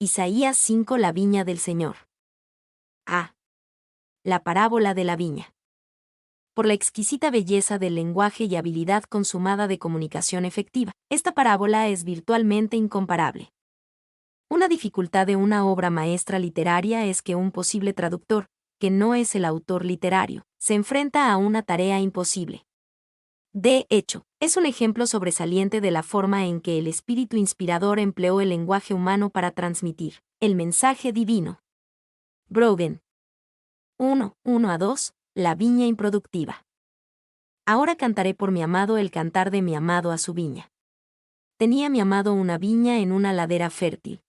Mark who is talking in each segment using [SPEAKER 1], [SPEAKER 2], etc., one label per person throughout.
[SPEAKER 1] Isaías 5. La viña del Señor. A. La parábola de la viña. Por la exquisita belleza del lenguaje y habilidad consumada de comunicación efectiva, esta parábola es virtualmente incomparable. Una dificultad de una obra maestra literaria es que un posible traductor, que no es el autor literario, se enfrenta a una tarea imposible. De hecho, es un ejemplo sobresaliente de la forma en que el espíritu inspirador empleó el lenguaje humano para transmitir el mensaje divino. Brogan. 1:1-2, La viña improductiva. Ahora cantaré por mi amado el cantar de mi amado a su viña. Tenía mi amado una viña en una ladera fértil.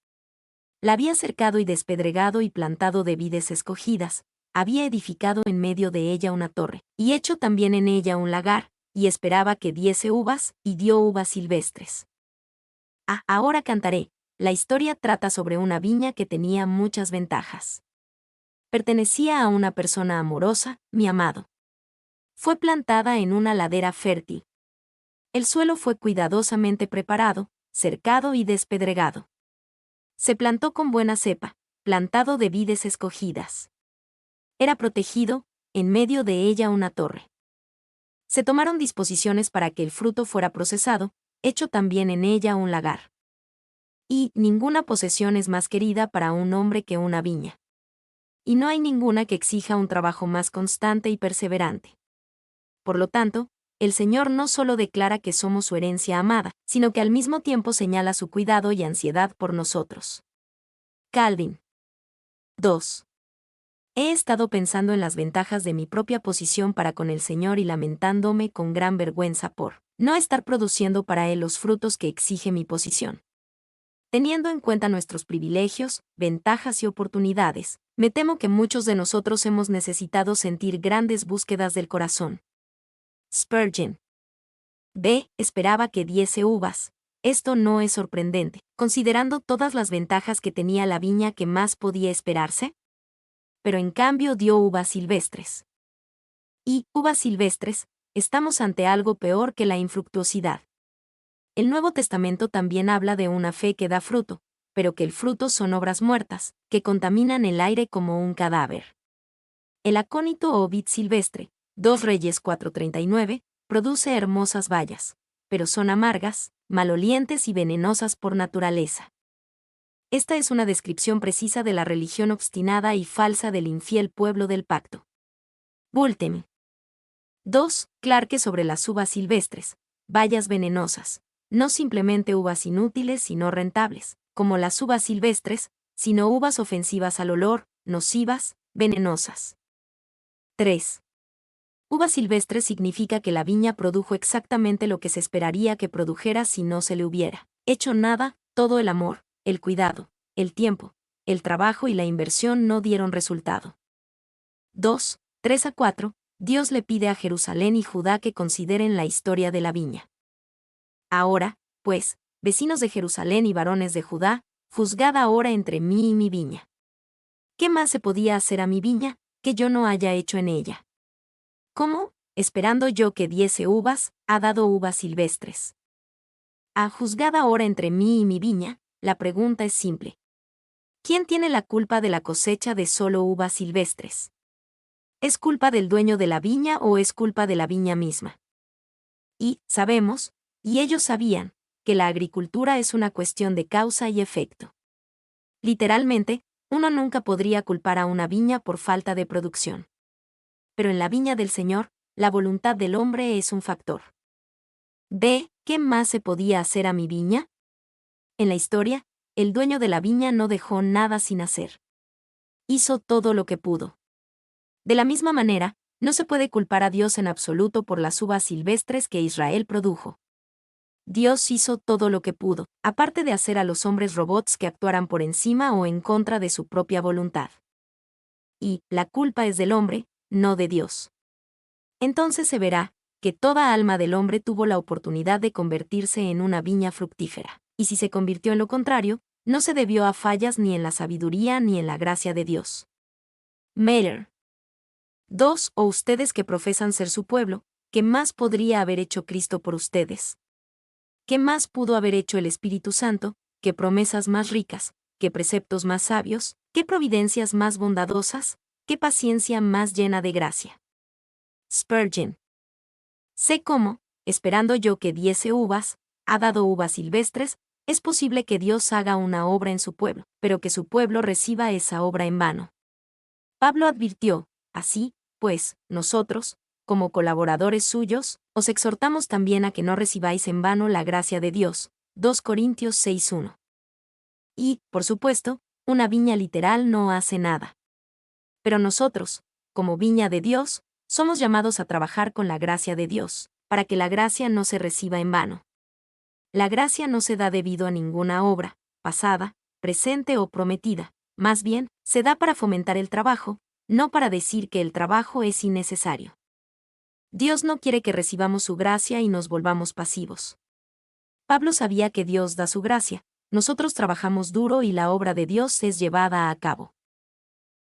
[SPEAKER 1] La había cercado y despedregado y plantado de vides escogidas, había edificado en medio de ella una torre, y hecho también en ella un lagar, y esperaba que diese uvas, y dio uvas silvestres. Ahora cantaré. La historia trata sobre una viña que tenía muchas ventajas. Pertenecía a una persona amorosa, mi amado. Fue plantada en una ladera fértil. El suelo fue cuidadosamente preparado, cercado y despedregado. Se plantó con buena cepa, plantado de vides escogidas. Era protegido, en medio de ella una torre. Se tomaron disposiciones para que el fruto fuera procesado, hecho también en ella un lagar. Y ninguna posesión es más querida para un hombre que una viña. Y no hay ninguna que exija un trabajo más constante y perseverante. Por lo tanto, el Señor no solo declara que somos su herencia amada, sino que al mismo tiempo señala su cuidado y ansiedad por nosotros. Calvin. 2. He estado pensando en las ventajas de mi propia posición para con el Señor y lamentándome con gran vergüenza por no estar produciendo para Él los frutos que exige mi posición. Teniendo en cuenta nuestros privilegios, ventajas y oportunidades, me temo que muchos de nosotros hemos necesitado sentir grandes búsquedas del corazón. Spurgeon. Esperaba que diese uvas. Esto no es sorprendente, considerando todas las ventajas que tenía la viña que más podía esperarse. Pero en cambio dio uvas silvestres. Y, uvas silvestres, estamos ante algo peor que la infructuosidad. El Nuevo Testamento también habla de una fe que da fruto, pero que el fruto son obras muertas, que contaminan el aire como un cadáver. El acónito o vid silvestre, 2 Reyes 4:39, produce hermosas bayas, pero son amargas, malolientes y venenosas por naturaleza. Esta es una descripción precisa de la religión obstinada y falsa del infiel pueblo del pacto. Bultemi. 2. Clarke sobre las uvas silvestres, bayas venenosas, no simplemente uvas inútiles sino rentables, como las uvas silvestres, sino uvas ofensivas al olor, nocivas, venenosas. 3. Uva silvestre significa que la viña produjo exactamente lo que se esperaría que produjera si no se le hubiera hecho nada, todo el amor, el cuidado, el tiempo, el trabajo y la inversión no dieron resultado. 2, 3-4, Dios le pide a Jerusalén y Judá que consideren la historia de la viña. Ahora, pues, vecinos de Jerusalén y varones de Judá, juzgad ahora entre mí y mi viña. ¿Qué más se podía hacer a mi viña, que yo no haya hecho en ella? ¿Cómo, esperando yo que diese uvas, ha dado uvas silvestres? Juzgad ahora entre mí y mi viña. La pregunta es simple. ¿Quién tiene la culpa de la cosecha de solo uvas silvestres? ¿Es culpa del dueño de la viña o es culpa de la viña misma? Y, sabemos, y ellos sabían, que la agricultura es una cuestión de causa y efecto. Literalmente, uno nunca podría culpar a una viña por falta de producción. Pero en la viña del Señor, la voluntad del hombre es un factor. ¿Qué más se podía hacer a mi viña? En la historia, el dueño de la viña no dejó nada sin hacer. Hizo todo lo que pudo. De la misma manera, no se puede culpar a Dios en absoluto por las uvas silvestres que Israel produjo. Dios hizo todo lo que pudo, aparte de hacer a los hombres robots que actuaran por encima o en contra de su propia voluntad. Y la culpa es del hombre, no de Dios. Entonces se verá que toda alma del hombre tuvo la oportunidad de convertirse en una viña fructífera. Y si se convirtió en lo contrario, no se debió a fallas ni en la sabiduría ni en la gracia de Dios. Mailer. 2. O ustedes que profesan ser su pueblo, ¿qué más podría haber hecho Cristo por ustedes? ¿Qué más pudo haber hecho el Espíritu Santo, qué promesas más ricas, qué preceptos más sabios, qué providencias más bondadosas, qué paciencia más llena de gracia. Spurgeon. Sé cómo, esperando yo que diese uvas, ha dado uvas silvestres, es posible que Dios haga una obra en su pueblo, pero que su pueblo reciba esa obra en vano. Pablo advirtió, así, pues, nosotros, como colaboradores suyos, os exhortamos también a que no recibáis en vano la gracia de Dios. 2 Corintios 6:1. Y, por supuesto, una viña literal no hace nada. Pero nosotros, como viña de Dios, somos llamados a trabajar con la gracia de Dios, para que la gracia no se reciba en vano. La gracia no se da debido a ninguna obra, pasada, presente o prometida, más bien, se da para fomentar el trabajo, no para decir que el trabajo es innecesario. Dios no quiere que recibamos su gracia y nos volvamos pasivos. Pablo sabía que Dios da su gracia, nosotros trabajamos duro y la obra de Dios es llevada a cabo.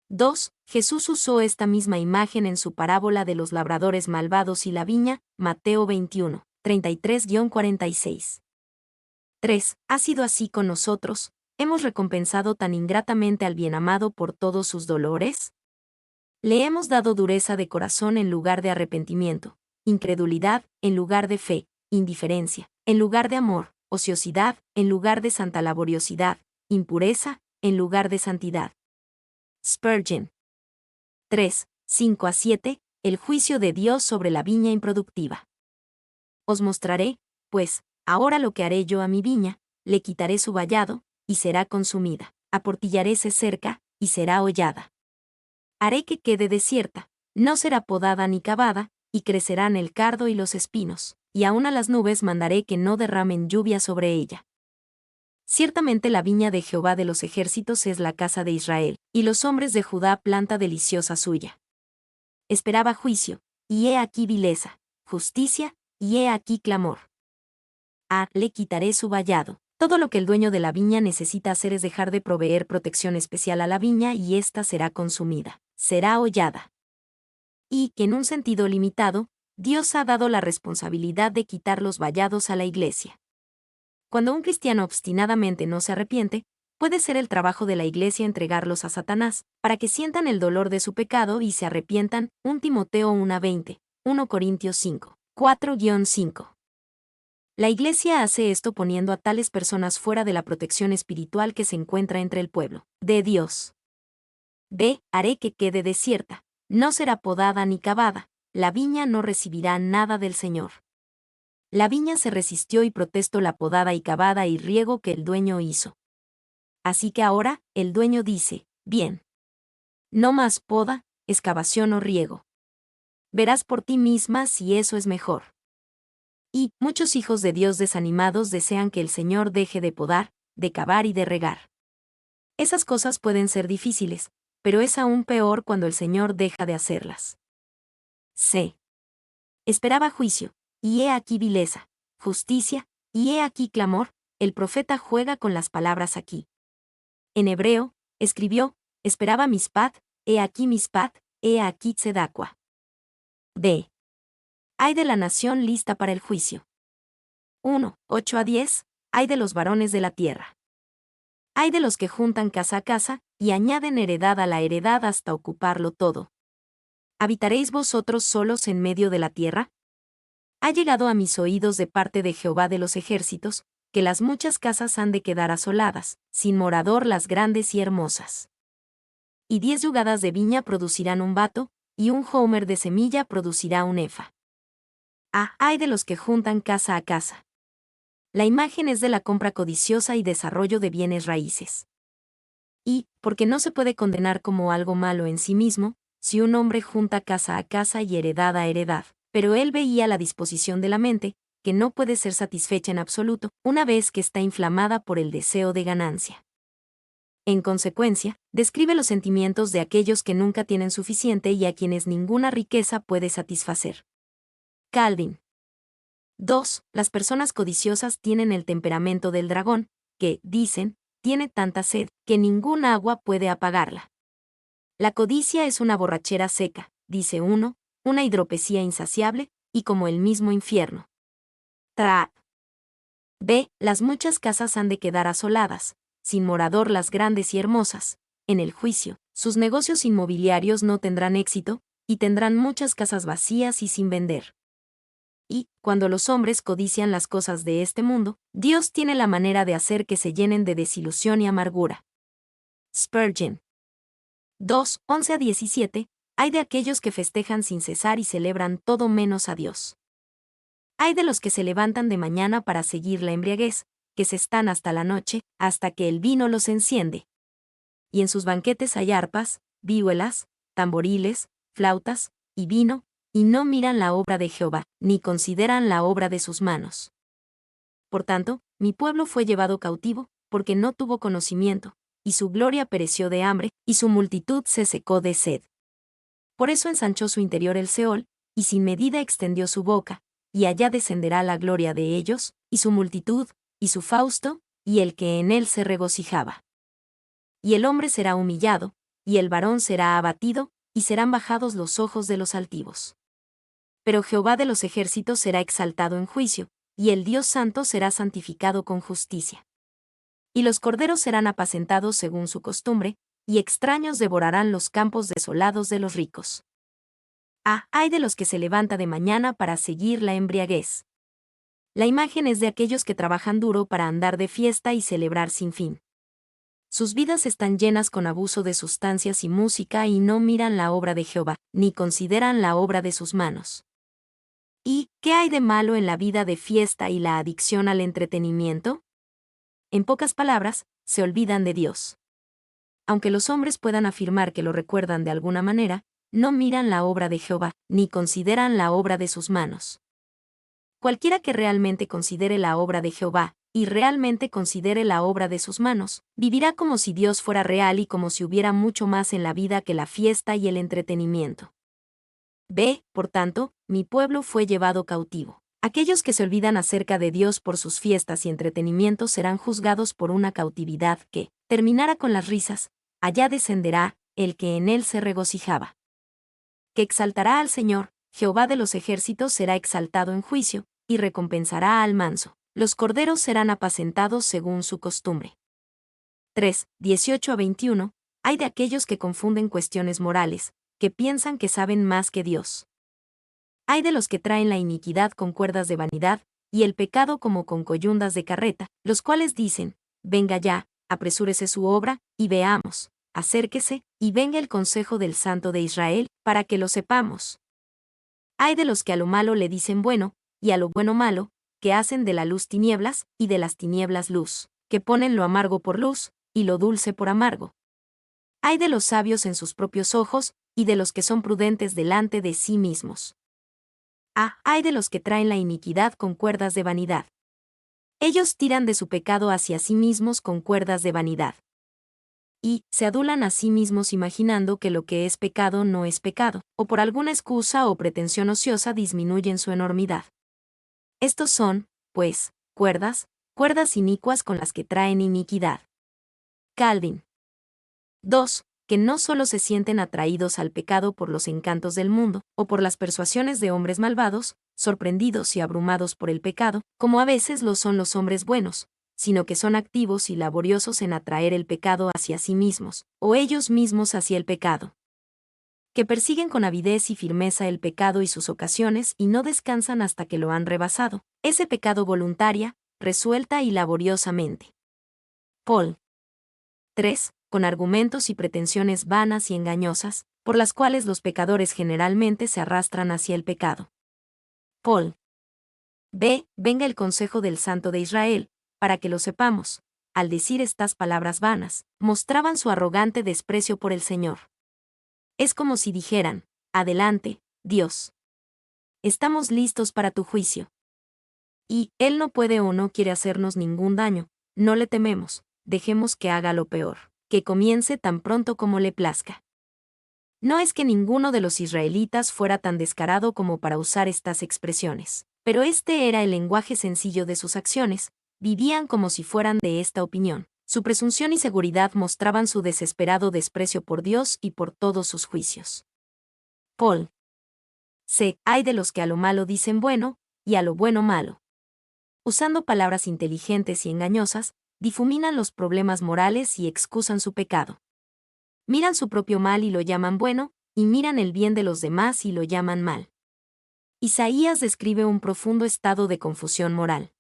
[SPEAKER 1] 2. Jesús usó esta misma imagen en su parábola de los labradores malvados y la viña, Mateo 21, 33-46. 3. Ha sido así con nosotros, ¿hemos recompensado tan ingratamente al bienamado por todos sus dolores? Le hemos dado dureza de corazón en lugar de arrepentimiento, incredulidad en lugar de fe, indiferencia en lugar de amor, ociosidad en lugar de santa laboriosidad, impureza en lugar de santidad. Spurgeon. 3, 5-7, el juicio de Dios sobre la viña improductiva. Os mostraré, pues, ahora lo que haré yo a mi viña, le quitaré su vallado, y será consumida, aportillaré su cerca, y será hollada. Haré que quede desierta, no será podada ni cavada, y crecerán el cardo y los espinos, y aun a las nubes mandaré que no derramen lluvia sobre ella. Ciertamente la viña de Jehová de los ejércitos es la casa de Israel, y los hombres de Judá planta deliciosa suya. Esperaba juicio, y he aquí vileza, justicia, y he aquí clamor. Le quitaré su vallado. Todo lo que el dueño de la viña necesita hacer es dejar de proveer protección especial a la viña y ésta será consumida, será hollada. Y que en un sentido limitado, Dios ha dado la responsabilidad de quitar los vallados a la iglesia. Cuando un cristiano obstinadamente no se arrepiente, puede ser el trabajo de la iglesia entregarlos a Satanás, para que sientan el dolor de su pecado y se arrepientan. 1 Timoteo 1:20, 1 Corintios 5, 4-5. La iglesia hace esto poniendo a tales personas fuera de la protección espiritual que se encuentra entre el pueblo de Dios. B. Haré que quede desierta, no será podada ni cavada, la viña no recibirá nada del Señor. La viña se resistió y protestó la podada y cavada y riego que el dueño hizo. Así que ahora, el dueño dice, bien. No más poda, excavación o riego. Verás por ti misma si eso es mejor. Y muchos hijos de Dios desanimados desean que el Señor deje de podar, de cavar y de regar. Esas cosas pueden ser difíciles, pero es aún peor cuando el Señor deja de hacerlas. C. Esperaba juicio, y he aquí vileza, justicia, y he aquí clamor. El profeta juega con las palabras aquí. En hebreo, escribió, esperaba mispat, he aquí tzedakua. D. Ay de la nación lista para el juicio. 1, 8-10, ay de los varones de la tierra. Ay de los que juntan casa a casa, y añaden heredad a la heredad hasta ocuparlo todo. ¿Habitaréis vosotros solos en medio de la tierra? Ha llegado a mis oídos de parte de Jehová de los ejércitos, que las muchas casas han de quedar asoladas, sin morador las grandes y hermosas. Y 10 yugadas de viña producirán un bato, y un homer de semilla producirá un efa. Ay de los que juntan casa a casa. La imagen es de la compra codiciosa y desarrollo de bienes raíces. Y, porque no se puede condenar como algo malo en sí mismo, si un hombre junta casa a casa y heredad a heredad, pero él veía la disposición de la mente, que no puede ser satisfecha en absoluto, una vez que está inflamada por el deseo de ganancia. En consecuencia, describe los sentimientos de aquellos que nunca tienen suficiente y a quienes ninguna riqueza puede satisfacer. Calvin. 2. Las personas codiciosas tienen el temperamento del dragón, que, dicen, tiene tanta sed, que ningún agua puede apagarla. La codicia es una borrachera seca, dice uno, una hidropesía insaciable, y como el mismo infierno. B. Las muchas casas han de quedar asoladas, sin morador las grandes y hermosas. En el juicio, sus negocios inmobiliarios no tendrán éxito, y tendrán muchas casas vacías y sin vender. Y, cuando los hombres codician las cosas de este mundo, Dios tiene la manera de hacer que se llenen de desilusión y amargura. Spurgeon. 2, 11-17. Hay de aquellos que festejan sin cesar y celebran todo menos a Dios. Hay de los que se levantan de mañana para seguir la embriaguez, que se están hasta la noche, hasta que el vino los enciende. Y en sus banquetes hay arpas, vihuelas, tamboriles, flautas, y vino, y no miran la obra de Jehová, ni consideran la obra de sus manos. Por tanto, mi pueblo fue llevado cautivo, porque no tuvo conocimiento, y su gloria pereció de hambre, y su multitud se secó de sed. Por eso ensanchó su interior el Seol, y sin medida extendió su boca, y allá descenderá la gloria de ellos, y su multitud, y su fausto, y el que en él se regocijaba. Y el hombre será humillado, y el varón será abatido, y serán bajados los ojos de los altivos. Pero Jehová de los ejércitos será exaltado en juicio, y el Dios santo será santificado con justicia. Y los corderos serán apacentados según su costumbre, y extraños devorarán los campos desolados de los ricos. Ay de los que se levanta de mañana para seguir la embriaguez. La imagen es de aquellos que trabajan duro para andar de fiesta y celebrar sin fin. Sus vidas están llenas con abuso de sustancias y música y no miran la obra de Jehová, ni consideran la obra de sus manos. ¿Y qué hay de malo en la vida de fiesta y la adicción al entretenimiento? En pocas palabras, se olvidan de Dios. Aunque los hombres puedan afirmar que lo recuerdan de alguna manera, no miran la obra de Jehová, ni consideran la obra de sus manos. Cualquiera que realmente considere la obra de Jehová, y realmente considere la obra de sus manos, vivirá como si Dios fuera real y como si hubiera mucho más en la vida que la fiesta y el entretenimiento. Ve, por tanto, mi pueblo fue llevado cautivo. Aquellos que se olvidan acerca de Dios por sus fiestas y entretenimientos serán juzgados por una cautividad que terminará con las risas. Allá descenderá el que en él se regocijaba. Que exaltará al Señor, Jehová de los ejércitos será exaltado en juicio, y recompensará al manso. Los corderos serán apacentados según su costumbre. 3, 18-21. Hay de aquellos que confunden cuestiones morales, que piensan que saben más que Dios. Hay de los que traen la iniquidad con cuerdas de vanidad, y el pecado como con coyundas de carreta, los cuales dicen, venga ya, apresúrese su obra, y veamos, acérquese, y venga el consejo del Santo de Israel, para que lo sepamos. Hay de los que a lo malo le dicen bueno, y a lo bueno malo, que hacen de la luz tinieblas, y de las tinieblas luz, que ponen lo amargo por luz, y lo dulce por amargo. Hay de los sabios en sus propios ojos, y de los que son prudentes delante de sí mismos. Hay de los que traen la iniquidad con cuerdas de vanidad. Ellos tiran de su pecado hacia sí mismos con cuerdas de vanidad. Y se adulan a sí mismos imaginando que lo que es pecado no es pecado, o por alguna excusa o pretensión ociosa disminuyen su enormidad. Estos son, pues, cuerdas inicuas con las que traen iniquidad. Calvin. 2. Que no solo se sienten atraídos al pecado por los encantos del mundo, o por las persuasiones de hombres malvados, sorprendidos y abrumados por el pecado, como a veces lo son los hombres buenos, sino que son activos y laboriosos en atraer el pecado hacia sí mismos, o ellos mismos hacia el pecado. Que persiguen con avidez y firmeza el pecado y sus ocasiones y no descansan hasta que lo han rebasado, ese pecado voluntaria, resuelta y laboriosamente. Paul. 3. Con argumentos y pretensiones vanas y engañosas, por las cuales los pecadores generalmente se arrastran hacia el pecado. Paul. Venga el consejo del Santo de Israel, para que lo sepamos. Al decir estas palabras vanas, mostraban su arrogante desprecio por el Señor. Es como si dijeran, adelante, Dios. Estamos listos para tu juicio. Y Él no puede o no quiere hacernos ningún daño, no le tememos, dejemos que haga lo peor, que comience tan pronto como le plazca. No es que ninguno de los israelitas fuera tan descarado como para usar estas expresiones, pero este era el lenguaje sencillo de sus acciones, vivían como si fueran de esta opinión. Su presunción y seguridad mostraban su desesperado desprecio por Dios y por todos sus juicios. Paul. Hay de los que a lo malo dicen bueno, y a lo bueno malo. Usando palabras inteligentes y engañosas, difuminan los problemas morales y excusan su pecado. Miran su propio mal y lo llaman bueno, y miran el bien de los demás y lo llaman mal. Isaías describe un profundo estado de confusión moral.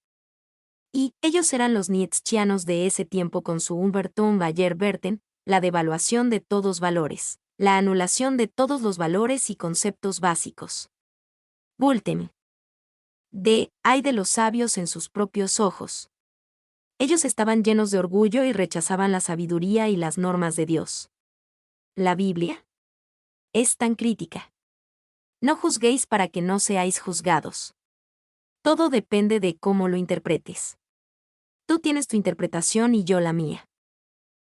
[SPEAKER 1] Y ellos eran los nietzscheanos de ese tiempo con su Umbertum Bayer-Werten, la devaluación de todos valores, la anulación de todos los valores y conceptos básicos. Bultmann. Ay de los sabios en sus propios ojos. Ellos estaban llenos de orgullo y rechazaban la sabiduría y las normas de Dios. La Biblia es tan crítica. No juzguéis para que no seáis juzgados. Todo depende de cómo lo interpretes. Tú tienes tu interpretación y yo la mía.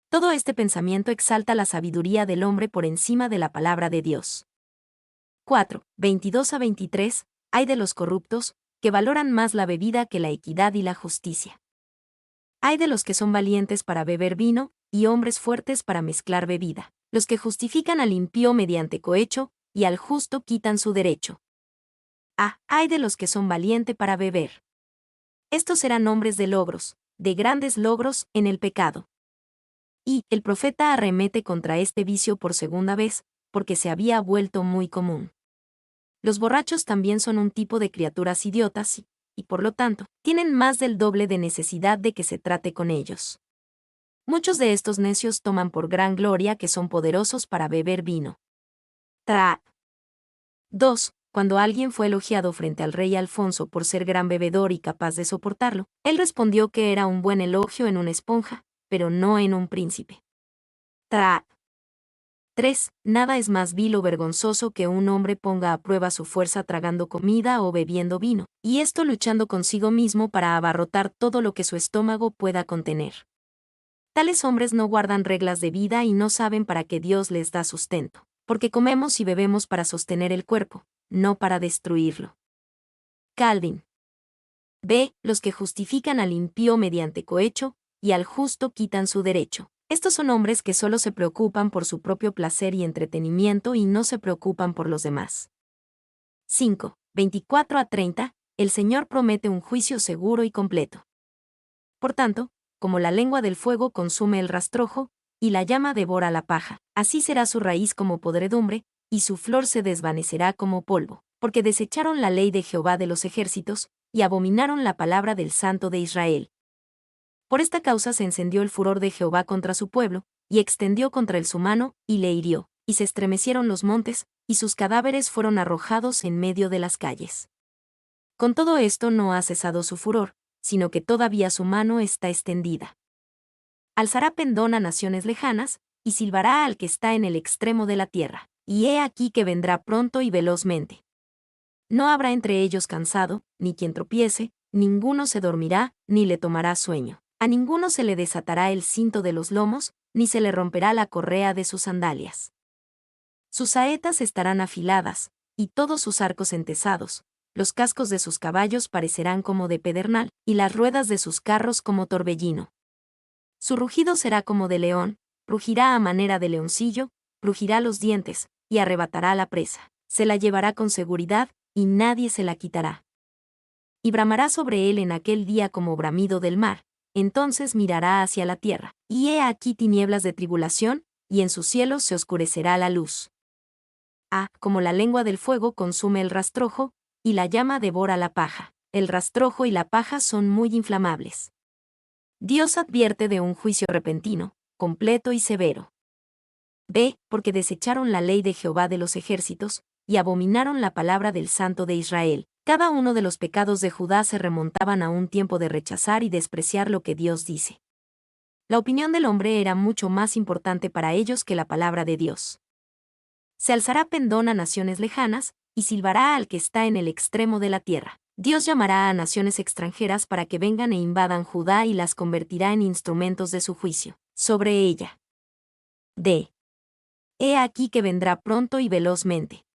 [SPEAKER 1] Todo este pensamiento exalta la sabiduría del hombre por encima de la palabra de Dios. 4, 22 a 23, Ay de los corruptos, que valoran más la bebida que la equidad y la justicia. Ay de los que son valientes para beber vino, y hombres fuertes para mezclar bebida, los que justifican al impío mediante cohecho, y al justo quitan su derecho. Ay de los que son valientes para beber. Estos eran hombres de logros, de grandes logros, en el pecado. Y el profeta arremete contra este vicio por segunda vez, porque se había vuelto muy común. Los borrachos también son un tipo de criaturas idiotas y por lo tanto, tienen más del doble de necesidad de que se trate con ellos. Muchos de estos necios toman por gran gloria que son poderosos para beber vino. 2. Cuando alguien fue elogiado frente al rey Alfonso por ser gran bebedor y capaz de soportarlo, él respondió que era un buen elogio en una esponja, pero no en un príncipe. 3. Nada es más vil o vergonzoso que un hombre ponga a prueba su fuerza tragando comida o bebiendo vino, y esto luchando consigo mismo para abarrotar todo lo que su estómago pueda contener. Tales hombres no guardan reglas de vida y no saben para qué Dios les da sustento, porque comemos y bebemos para sostener el cuerpo, no para destruirlo. Calvin. Los que justifican al impío mediante cohecho, y al justo quitan su derecho. Estos son hombres que solo se preocupan por su propio placer y entretenimiento y no se preocupan por los demás. 5, 24 a 30, el Señor promete un juicio seguro y completo. Por tanto, como la lengua del fuego consume el rastrojo, y la llama devora la paja, así será su raíz como podredumbre, y su flor se desvanecerá como polvo, porque desecharon la ley de Jehová de los ejércitos, y abominaron la palabra del Santo de Israel. Por esta causa se encendió el furor de Jehová contra su pueblo, y extendió contra él su mano, y le hirió, y se estremecieron los montes, y sus cadáveres fueron arrojados en medio de las calles. Con todo esto no ha cesado su furor, sino que todavía su mano está extendida. Alzará pendón a naciones lejanas, y silbará al que está en el extremo de la tierra, y he aquí que vendrá pronto y velozmente. No habrá entre ellos cansado, ni quien tropiece, ninguno se dormirá, ni le tomará sueño. A ninguno se le desatará el cinto de los lomos, ni se le romperá la correa de sus sandalias. Sus saetas estarán afiladas, y todos sus arcos entesados, los cascos de sus caballos parecerán como de pedernal, y las ruedas de sus carros como torbellino. Su rugido será como de león, rugirá a manera de leoncillo, rugirá los dientes, y arrebatará la presa. Se la llevará con seguridad, y nadie se la quitará. Y bramará sobre él en aquel día como bramido del mar. Entonces mirará hacia la tierra, y he aquí tinieblas de tribulación, y en sus cielos se oscurecerá la luz. Como la lengua del fuego consume el rastrojo, y la llama devora la paja. El rastrojo y la paja son muy inflamables. Dios advierte de un juicio repentino, completo y severo. Porque desecharon la ley de Jehová de los ejércitos, y abominaron la palabra del Santo de Israel. Cada uno de los pecados de Judá se remontaban a un tiempo de rechazar y despreciar lo que Dios dice. La opinión del hombre era mucho más importante para ellos que la palabra de Dios. Se alzará pendón a naciones lejanas, y silbará al que está en el extremo de la tierra. Dios llamará a naciones extranjeras para que vengan e invadan Judá y las convertirá en instrumentos de su juicio sobre ella. He aquí que vendrá pronto y velozmente.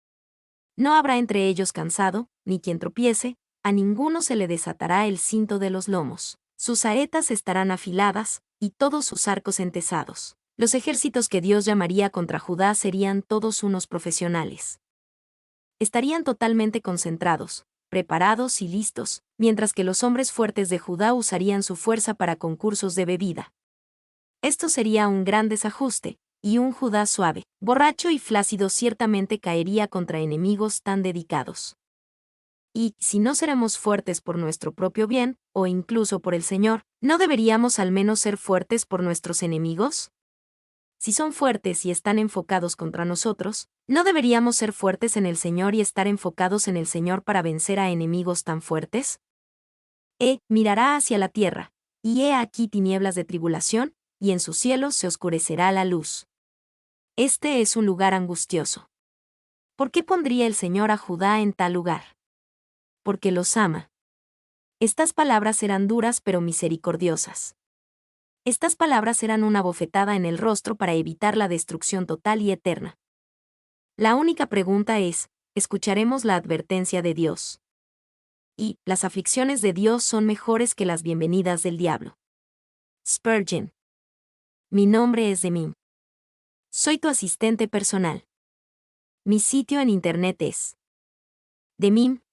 [SPEAKER 1] No habrá entre ellos cansado, ni quien tropiece, a ninguno se le desatará el cinto de los lomos. Sus saetas estarán afiladas, y todos sus arcos entesados. Los ejércitos que Dios llamaría contra Judá serían todos unos profesionales. Estarían totalmente concentrados, preparados y listos, mientras que los hombres fuertes de Judá usarían su fuerza para concursos de bebida. Esto sería un gran desajuste, y un Judá suave, borracho y flácido ciertamente caería contra enemigos tan dedicados. Y, si no seremos fuertes por nuestro propio bien, o incluso por el Señor, ¿no deberíamos al menos ser fuertes por nuestros enemigos? Si son fuertes y están enfocados contra nosotros, ¿no deberíamos ser fuertes en el Señor y estar enfocados en el Señor para vencer a enemigos tan fuertes? Mirará hacia la tierra, y he aquí tinieblas de tribulación, y en sus cielos se oscurecerá la luz. Este es un lugar angustioso. ¿Por qué pondría el Señor a Judá en tal lugar? Porque los ama. Estas palabras eran duras pero misericordiosas. Estas palabras eran una bofetada en el rostro para evitar la destrucción total y eterna. La única pregunta es, ¿escucharemos la advertencia de Dios? Y, las aflicciones de Dios son mejores que las bienvenidas del diablo. Spurgeon. Mi nombre es Demim. Soy tu asistente personal. Mi sitio en internet es demim.es.tl